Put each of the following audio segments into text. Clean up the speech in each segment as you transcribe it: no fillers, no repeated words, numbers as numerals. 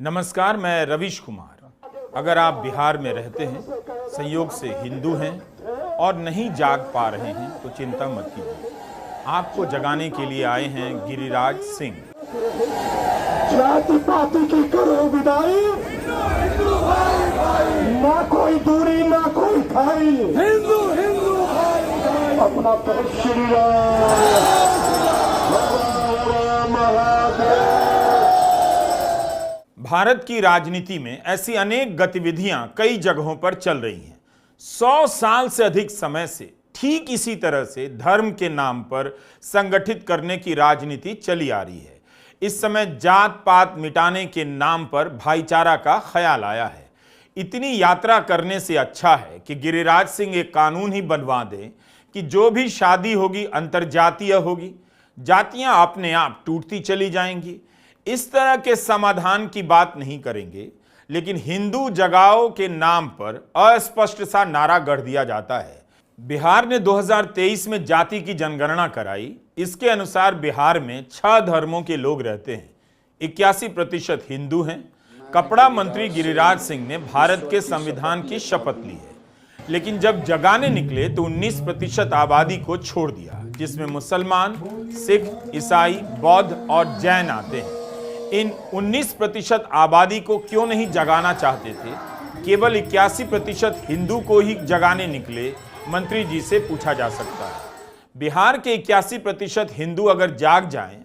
नमस्कार, मैं रवीश कुमार। अगर आप बिहार में रहते हैं, संयोग से हिंदू हैं और नहीं जाग पा रहे हैं तो चिंता मत कीजिए। आपको जगाने के लिए आए हैं गिरिराज सिंह। जाति पाति की करो विदाई, ना कोई दूरी ना कोई खाई, हिंदू हिंदू अपना श्री भारत की राजनीति में ऐसी अनेक गतिविधियां कई जगहों पर चल रही हैं। 100 साल से अधिक समय से ठीक इसी तरह से धर्म के नाम पर संगठित करने की राजनीति चली आ रही है। इस समय जात पात मिटाने के नाम पर भाईचारा का ख्याल आया है। इतनी यात्रा करने से अच्छा है कि गिरिराज सिंह एक कानून ही बनवा दें कि जो भी शादी होगी अंतरजातीय होगी, जातियां अपने आप टूटती चली जाएंगी। इस तरह के समाधान की बात नहीं करेंगे, लेकिन हिंदू जगाओ के नाम पर अस्पष्ट सा नारा गढ़ दिया जाता है। बिहार ने 2023 में जाति की जनगणना कराई। इसके अनुसार बिहार में 6 धर्मों के लोग रहते हैं। 81% हिंदू हैं। कपड़ा मंत्री गिरिराज सिंह ने भारत के संविधान की शपथ ली है, लेकिन जब जगाने निकले तो 19% आबादी को छोड़ दिया, जिसमें मुसलमान, सिख, ईसाई, बौद्ध और जैन आते हैं। इन 19% आबादी को क्यों नहीं जगाना चाहते थे? केवल 81% हिंदू को ही जगाने निकले, मंत्री जी से पूछा जा सकता है। बिहार के 81% हिंदू अगर जाग जाएं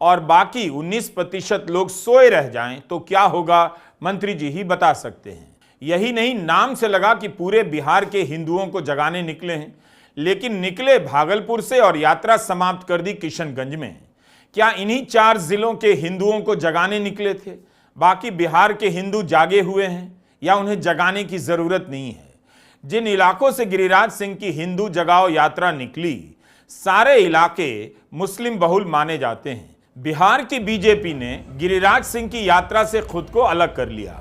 और बाकी 19% लोग सोए रह जाएं तो क्या होगा, मंत्री जी ही बता सकते हैं। यही नहीं, नाम से लगा कि पूरे बिहार के हिंदुओं को जगाने निकले हैं, लेकिन निकले भागलपुर से और यात्रा समाप्त कर दी किशनगंज में। क्या इन्हीं 4 जिलों के हिंदुओं को जगाने निकले थे? बाकी बिहार के हिंदू जागे हुए हैं या उन्हें जगाने की जरूरत नहीं है? जिन इलाकों से गिरिराज सिंह की हिंदू जगाओ यात्रा निकली, सारे इलाके मुस्लिम बहुल माने जाते हैं। बिहार की बीजेपी ने गिरिराज सिंह की यात्रा से खुद को अलग कर लिया।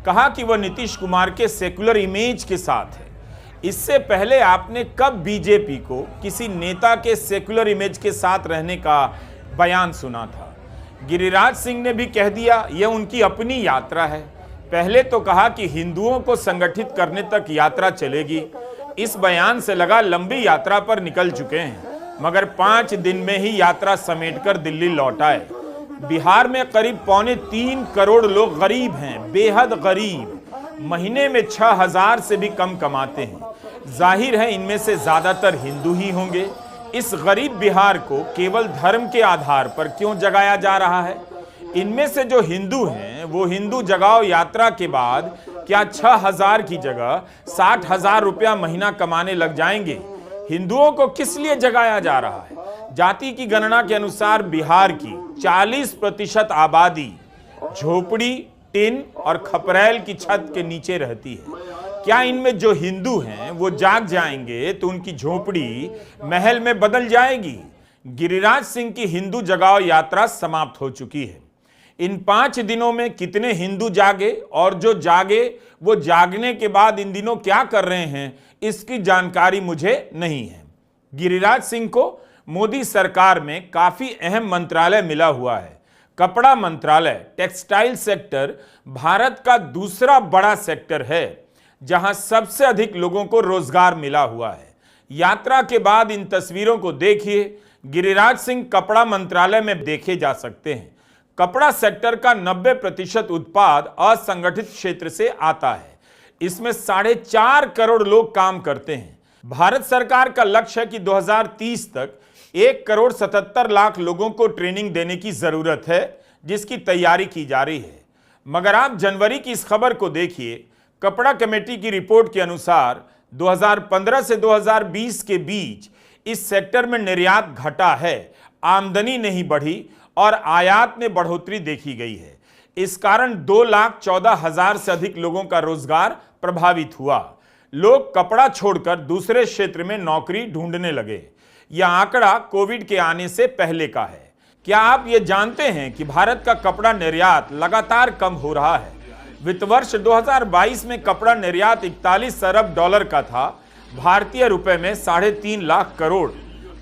कहा कि वह नीतीश कुमार के सेकुलर इमेज के साथ है। इससे पहले आपने कब बीजेपी को किसी नेता के सेकुलर इमेज के साथ रहने का बयान सुना था? गिरिराज सिंह ने भी कह दिया यह उनकी अपनी यात्रा है। पहले तो कहा कि हिंदुओं को संगठित करने तक यात्रा चलेगी। इस बयान से लगा लंबी यात्रा पर निकल चुके हैं, मगर 5 दिन में ही यात्रा समेटकर दिल्ली लौट आए। बिहार में करीब 3.25 करोड़ लोग गरीब हैं, बेहद गरीब। महीने में 6,000 से भी कम कमाते हैं। जाहिर है इनमें से ज्यादातर हिंदू ही होंगे। इस गरीब बिहार को केवल धर्म के आधार पर क्यों जगाया जा रहा है? इनमें से जो हिंदू हैं वो हिंदू जगाओ यात्रा के बाद क्या 6,000 की जगह 60,000 रुपया महीना कमाने लग जाएंगे? हिंदुओं को किस लिए जगाया जा रहा है? जाति की गणना के अनुसार बिहार की 40% आबादी झोपड़ी, टिन और खपरेल की छत के नीचे रहती है। क्या इनमें जो हिंदू हैं वो जाग जाएंगे तो उनकी झोपड़ी महल में बदल जाएगी? गिरिराज सिंह की हिंदू जगाओ यात्रा समाप्त हो चुकी है। इन 5 दिनों में कितने हिंदू जागे और जो जागे वो जागने के बाद इन दिनों क्या कर रहे हैं, इसकी जानकारी मुझे नहीं है। गिरिराज सिंह को मोदी सरकार में काफी अहम मंत्रालय मिला हुआ है। कपड़ा मंत्रालय, टेक्सटाइल सेक्टर भारत का दूसरा बड़ा सेक्टर है जहां सबसे अधिक लोगों को रोजगार मिला हुआ है। यात्रा के बाद इन तस्वीरों को देखिए। गिरिराज सिंह कपड़ा मंत्रालय में देखे जा सकते हैं। कपड़ा सेक्टर का 90% उत्पाद असंगठित क्षेत्र से आता है। इसमें 4.5 करोड़ लोग काम करते हैं। भारत सरकार का लक्ष्य है कि 2030 तक 1,77,00,000 लोगों को ट्रेनिंग देने की जरूरत है, जिसकी तैयारी की जा रही है। मगर आप जनवरी की इस खबर को देखिए। कपड़ा कमेटी की रिपोर्ट के अनुसार 2015 से 2020 के बीच इस सेक्टर में निर्यात घटा है, आमदनी नहीं बढ़ी और आयात में बढ़ोतरी देखी गई है। इस कारण 2,14,000 से अधिक लोगों का रोजगार प्रभावित हुआ। लोग कपड़ा छोड़कर दूसरे क्षेत्र में नौकरी ढूंढने लगे। यह आंकड़ा कोविड के आने से पहले का है। क्या आप ये जानते हैं कि भारत का कपड़ा निर्यात लगातार कम हो रहा है? वित्त वर्ष 2022 में कपड़ा निर्यात 41 अरब डॉलर का था, भारतीय रुपए में 3.5 लाख करोड़।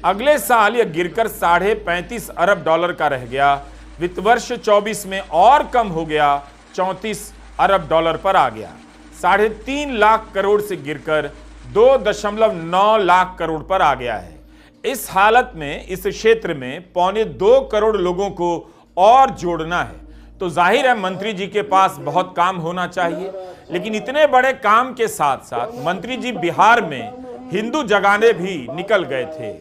अगले साल यह गिरकर 35.5 अरब डॉलर का रह गया। वित्त वर्ष 24 में और कम हो गया, $34 अरब पर आ गया। 3.5 लाख करोड़ से गिरकर 2.9 लाख करोड़ पर आ गया है। इस हालत में इस क्षेत्र में 1.25 करोड़ लोगों को और जोड़ना है, तो जाहिर है मंत्री जी के पास बहुत काम होना चाहिए। लेकिन इतने बड़े काम के साथ साथ मंत्री जी बिहार में हिंदू जगाने भी निकल गए थे।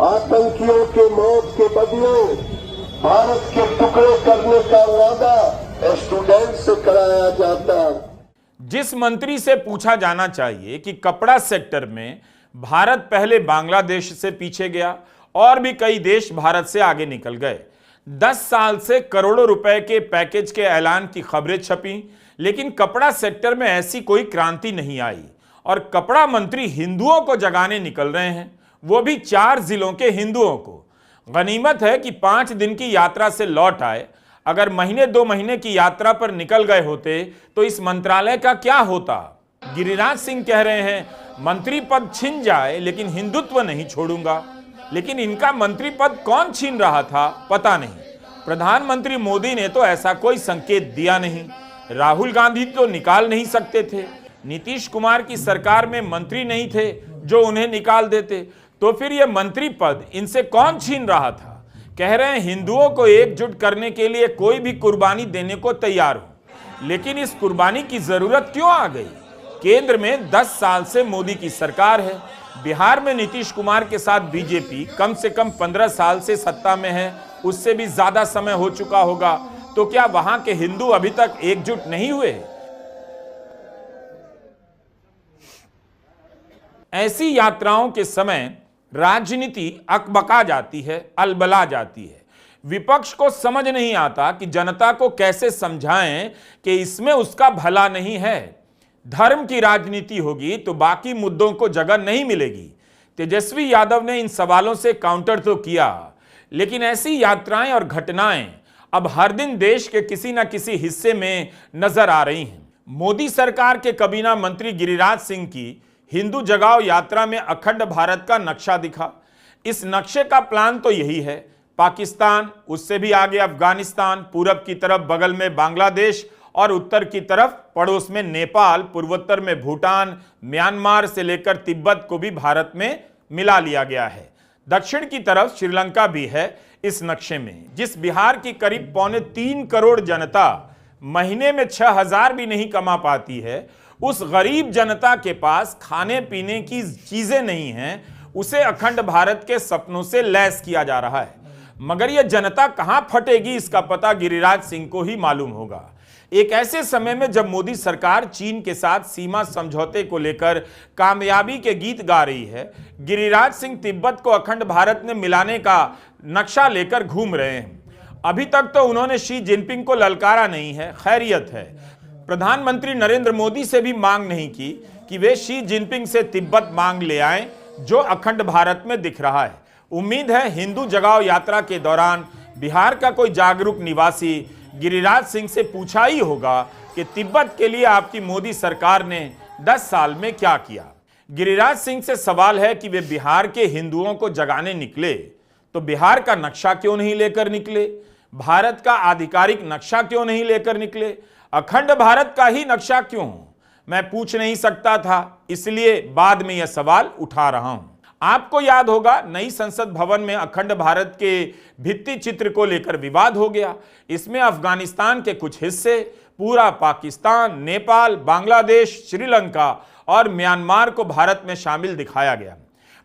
आतंकियों के मौत के बदले भारत के टुकड़े करने का वादा स्टूडेंट से कराया जाता। जिस मंत्री से पूछा जाना चाहिए कि कपड़ा सेक्टर में भारत पहले बांग्लादेश से पीछे गया और भी कई देश भारत से आगे निकल गए। 10 साल से करोड़ों रुपए के पैकेज के ऐलान की खबरें छपी, लेकिन कपड़ा सेक्टर में ऐसी कोई क्रांति नहीं आई और कपड़ा मंत्री हिंदुओं को जगाने निकल रहे हैं, वो भी 4 जिलों के हिंदुओं को। गनीमत है कि 5 दिन की यात्रा से लौट आए। अगर महीने 2 महीने की यात्रा पर निकल गए होते तो इस मंत्रालय का क्या होता। गिरिराज सिंह कह रहे हैं मंत्री पद छिन जाए लेकिन हिंदुत्व नहीं छोड़ूंगा। लेकिन इनका मंत्री पद कौन छीन रहा था पता नहीं। प्रधानमंत्री मोदी ने तो ऐसा कोई संकेत दिया नहीं। राहुल गांधी तो निकाल नहीं सकते थे। नीतीश कुमार की सरकार में मंत्री नहीं थे जो उन्हें निकाल देते, तो फिर यह मंत्री पद इनसे कौन छीन रहा था। कह रहे हैं हिंदुओं को एकजुट करने के लिए कोई भी कुर्बानी देने को तैयार हो, लेकिन इस कुर्बानी की जरूरत क्यों आ गई। केंद्र में 10 साल से मोदी की सरकार है, बिहार में नीतीश कुमार के साथ बीजेपी कम से कम 15 साल से सत्ता में है, उससे भी ज्यादा समय हो चुका होगा। तो क्या वहां के हिंदू अभी तक एकजुट नहीं हुए। ऐसी यात्राओं के समय राजनीति अकबका जाती है, अलबला जाती है। विपक्ष को समझ नहीं आता कि जनता को कैसे समझाएं कि इसमें उसका भला नहीं है। धर्म की राजनीति होगी तो बाकी मुद्दों को जगह नहीं मिलेगी। तेजस्वी यादव ने इन सवालों से काउंटर तो किया, लेकिन ऐसी यात्राएं और घटनाएं अब हर दिन देश के किसी न किसी हिस्से में नजर आ रही हैं। मोदी सरकार के काबीना मंत्री गिरिराज सिंह की हिंदू जगाओ यात्रा में अखंड भारत का नक्शा दिखा। इस नक्शे का प्लान तो यही है, पाकिस्तान, उससे भी आगे अफगानिस्तान, पूरब की तरफ बगल में बांग्लादेश और उत्तर की तरफ पड़ोस में नेपाल, पूर्वोत्तर में भूटान, म्यांमार से लेकर तिब्बत को भी भारत में मिला लिया गया है। दक्षिण की तरफ श्रीलंका भी है इस नक्शे में। जिस बिहार की करीब 3.25 करोड़ जनता महीने में 6,000 भी नहीं कमा पाती है, उस गरीब जनता के पास खाने पीने की चीजें नहीं हैं, उसे अखंड भारत के सपनों से लैस किया जा रहा है। मगर यह जनता कहां फटेगी इसका पता गिरिराज सिंह को ही मालूम होगा। एक ऐसे समय में जब मोदी सरकार चीन के साथ सीमा समझौते को लेकर कामयाबी के गीत गा रही है, गिरिराज सिंह तिब्बत को अखंड भारत में मिलाने का नक्शा लेकर घूम रहे हैं। अभी तक तो उन्होंने शी जिनपिंग को ललकारा नहीं है, खैरियत है। प्रधानमंत्री नरेंद्र मोदी से भी मांग नहीं की कि वे शी जिनपिंग से तिब्बत मांग ले आएं, जो अखंड भारत में दिख रहा है। उम्मीद है हिंदू जगाओ यात्रा के दौरान बिहार का कोई जागरूक निवासी गिरिराज सिंह से पूछा ही होगा कि तिब्बत के लिए आपकी मोदी सरकार ने 10 साल में क्या किया। गिरिराज सिंह से सवाल है कि वे बिहार के हिंदुओं को जगाने निकले तो बिहार का नक्शा क्यों नहीं लेकर निकले, भारत का आधिकारिक नक्शा क्यों नहीं लेकर निकले, अखंड भारत का ही नक्शा क्यों। मैं पूछ नहीं सकता था, इसलिए बाद में यह सवाल उठा रहा हूं। आपको याद होगा नई संसद भवन में अखंड भारत के भित्ति चित्र को लेकर विवाद हो गया। इसमें अफगानिस्तान के कुछ हिस्से, पूरा पाकिस्तान, नेपाल, बांग्लादेश, श्रीलंका और म्यांमार को भारत में शामिल दिखाया गया।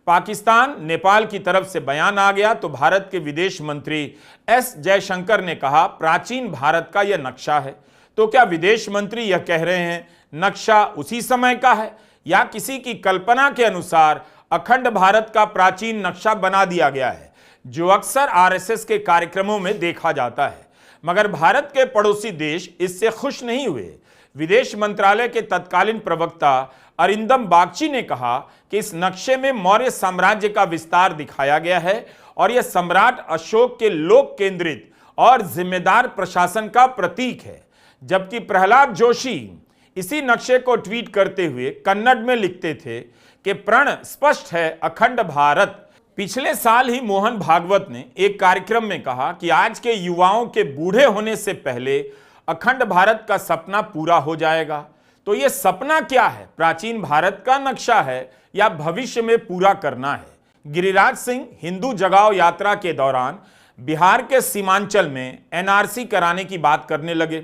पाकिस्तान, नेपाल की तरफ से बयान आ गया तो भारत के विदेश मंत्री एस जयशंकर ने कहा प्राचीन भारत का यह नक्शा है। तो क्या विदेश मंत्री यह कह रहे हैं नक्शा उसी समय का है या किसी की कल्पना के अनुसार अखंड भारत का प्राचीन नक्शा बना दिया गया है, जो अक्सर आरएसएस के कार्यक्रमों में देखा जाता है। मगर भारत के पड़ोसी देश इससे खुश नहीं हुए। विदेश मंत्रालय के तत्कालीन प्रवक्ता अरिंदम बागची ने कहा कि इस नक्शे में मौर्य साम्राज्य का विस्तार दिखाया गया है और यह सम्राट अशोक के लोक केंद्रित और जिम्मेदार प्रशासन का प्रतीक है। जबकि प्रहलाद जोशी इसी नक्शे को ट्वीट करते हुए कन्नड़ में लिखते थे कि प्रण स्पष्ट है अखंड भारत। पिछले साल ही मोहन भागवत ने एक कार्यक्रम में कहा कि आज के युवाओं के बूढ़े होने से पहले अखंड भारत का सपना पूरा हो जाएगा। तो यह सपना क्या है? प्राचीन भारत का नक्शा है या भविष्य में पूरा करना है? गिरिराज सिंह हिंदू जगाओ यात्रा के दौरान बिहार के सीमांचल में एनआरसी कराने की बात करने लगे।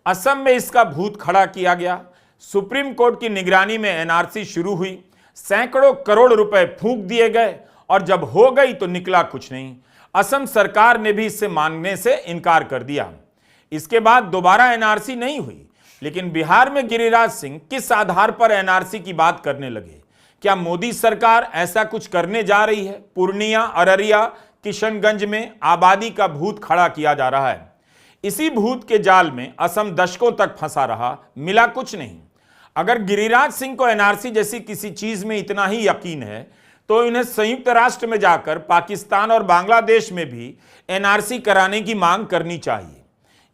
असम में इसका भूत खड़ा किया गया। सुप्रीम कोर्ट की निगरानी में एनआरसी शुरू हुई। सैकड़ों करोड़ रुपए फूंक दिए गए और जब हो गई तो निकला कुछ नहीं। असम सरकार ने भी इससे मानने से इनकार कर दिया। इसके बाद दोबारा एनआरसी नहीं हुई। लेकिन बिहार में गिरिराज सिंह किस आधार पर एनआरसी की बात करने लगे? क्या मोदी सरकार ऐसा कुछ करने जा रही है? पूर्णिया, अररिया, किशनगंज में आबादी का भूत खड़ा किया जा रहा है। इसी भूत के जाल में असम दशकों तक फंसा रहा, मिला कुछ नहीं। अगर गिरिराज सिंह को एनआरसी जैसी किसी चीज में इतना ही यकीन है तो इन्हें संयुक्त राष्ट्र में जाकर पाकिस्तान और बांग्लादेश में भी एनआरसी कराने की मांग करनी चाहिए।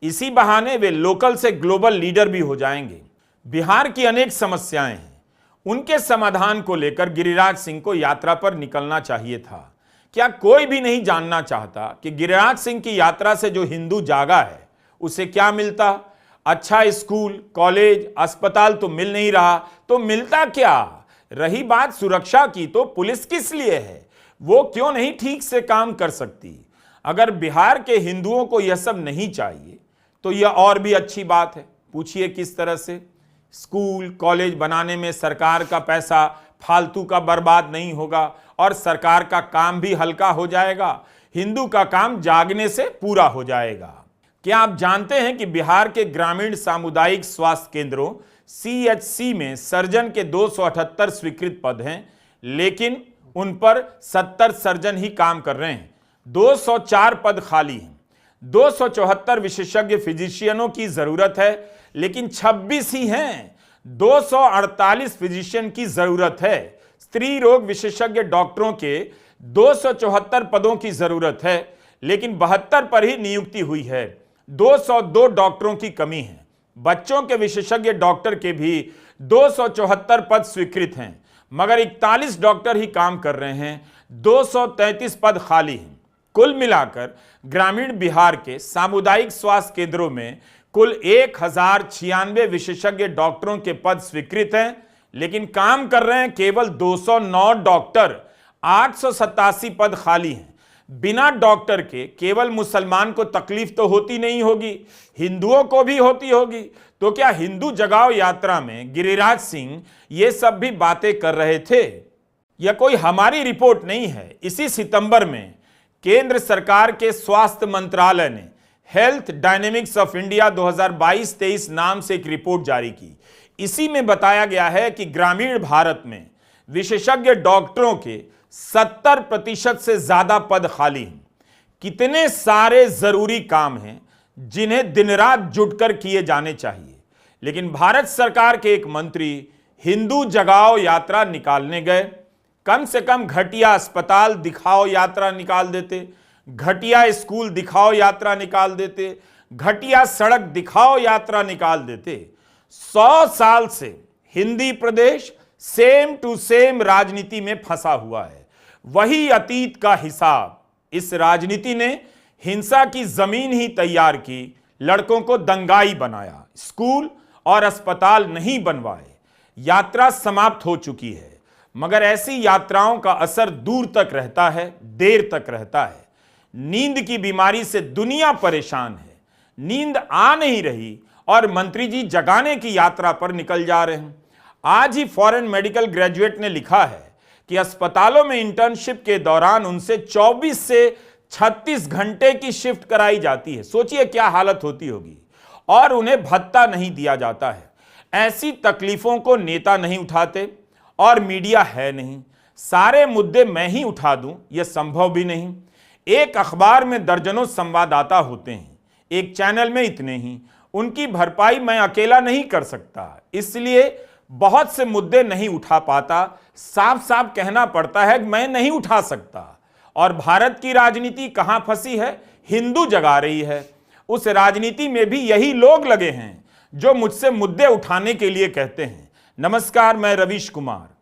इसी बहाने वे लोकल से ग्लोबल लीडर भी हो जाएंगे। बिहार की अनेक समस्याएं हैं, उनके समाधान को लेकर गिरिराज सिंह को यात्रा पर निकलना चाहिए था। क्या कोई भी नहीं जानना चाहता कि गिरिराज सिंह की यात्रा से जो हिंदू जागा है उसे क्या मिलता? अच्छा स्कूल, कॉलेज, अस्पताल तो मिल नहीं रहा, तो मिलता क्या? रही बात सुरक्षा की, तो पुलिस किस लिए है? वो क्यों नहीं ठीक से काम कर सकती? अगर बिहार के हिंदुओं को यह सब नहीं चाहिए तो यह और भी अच्छी बात है। पूछिए किस तरह से? स्कूल, कॉलेज बनाने में सरकार का पैसा फालतू का बर्बाद नहीं होगा और सरकार का काम भी हल्का हो जाएगा। हिंदू का काम जागने से पूरा हो जाएगा। क्या आप जानते हैं कि बिहार के ग्रामीण सामुदायिक स्वास्थ्य केंद्रों CHC में सर्जन के 278 स्वीकृत पद हैं, लेकिन उन पर 70 सर्जन ही काम कर रहे हैं। 204 पद खाली हैं। 274 विशेषज्ञ फिजिशियनों की जरूरत है, लेकिन 26 ही हैं। 248 फिजिशियन की जरूरत है। स्त्री रोग विशेषज्ञ डॉक्टरों के 274 पदों की जरूरत है, लेकिन 72 पर ही नियुक्ति हुई है। 202 डॉक्टरों की कमी है। बच्चों के विशेषज्ञ डॉक्टर के भी 274 पद स्वीकृत हैं, मगर 41 डॉक्टर ही काम कर रहे हैं। 233 पद खाली हैं। कुल मिलाकर ग्रामीण बिहार के सामुदायिक स्वास्थ्य केंद्रों में कुल 1096 विशेषज्ञ डॉक्टरों के पद स्वीकृत हैं, लेकिन काम कर रहे हैं केवल 209 डॉक्टर। 887 पद खाली हैं। बिना डॉक्टर के केवल मुसलमान को तकलीफ तो होती नहीं होगी, हिंदुओं को भी होती होगी। तो क्या हिंदू जगाओ यात्रा में गिरिराज सिंह ये सब भी बातें कर रहे थे? यह कोई हमारी रिपोर्ट नहीं है। इसी सितंबर में केंद्र सरकार के स्वास्थ्य मंत्रालय ने हेल्थ डायनेमिक्स ऑफ इंडिया 2022-23 नाम से एक रिपोर्ट जारी की। इसी में बताया गया है कि ग्रामीण भारत में विशेषज्ञ डॉक्टरों के 70% से ज्यादा पद खाली हैं। कितने सारे जरूरी काम हैं जिन्हें दिन रात जुटकर किए जाने चाहिए, लेकिन भारत सरकार के एक मंत्री हिंदू जगाओ यात्रा निकालने गए। कम से कम घटिया अस्पताल दिखाओ यात्रा निकाल देते, घटिया स्कूल दिखाओ यात्रा निकाल देते, घटिया सड़क दिखाओ यात्रा निकाल देते। 100 साल से हिंदी प्रदेश सेम टू सेम राजनीति में फंसा हुआ है। वही अतीत का हिसाब। इस राजनीति ने हिंसा की जमीन ही तैयार की, लड़कों को दंगाई बनाया, स्कूल और अस्पताल नहीं बनवाए। यात्रा समाप्त हो चुकी है, मगर ऐसी यात्राओं का असर दूर तक रहता है, देर तक रहता है। नींद की बीमारी से दुनिया परेशान है। नींद आ नहीं रही और मंत्री जी जगाने की यात्रा पर निकल जा रहे हैं। आज ही फॉरेन मेडिकल ग्रेजुएट ने लिखा है कि अस्पतालों में इंटर्नशिप के दौरान उनसे 24 से 36 घंटे की शिफ्ट कराई जाती है। सोचिए क्या हालत होती होगी। और उन्हें भत्ता नहीं दिया जाता है। ऐसी तकलीफों को नेता नहीं उठाते और मीडिया है नहीं। सारे मुद्दे मैं ही उठा दूं यह संभव भी नहीं। एक अखबार में दर्जनों संवाददाता होते हैं, एक चैनल में इतने ही। उनकी भरपाई मैं अकेला नहीं कर सकता, इसलिए बहुत से मुद्दे नहीं उठा पाता। साफ साफ कहना पड़ता है कि मैं नहीं उठा सकता। और भारत की राजनीति कहां फंसी है? हिंदू जगा रही है। उस राजनीति में भी यही लोग लगे हैं जो मुझसे मुद्दे उठाने के लिए कहते हैं। नमस्कार, मैं रवीश कुमार।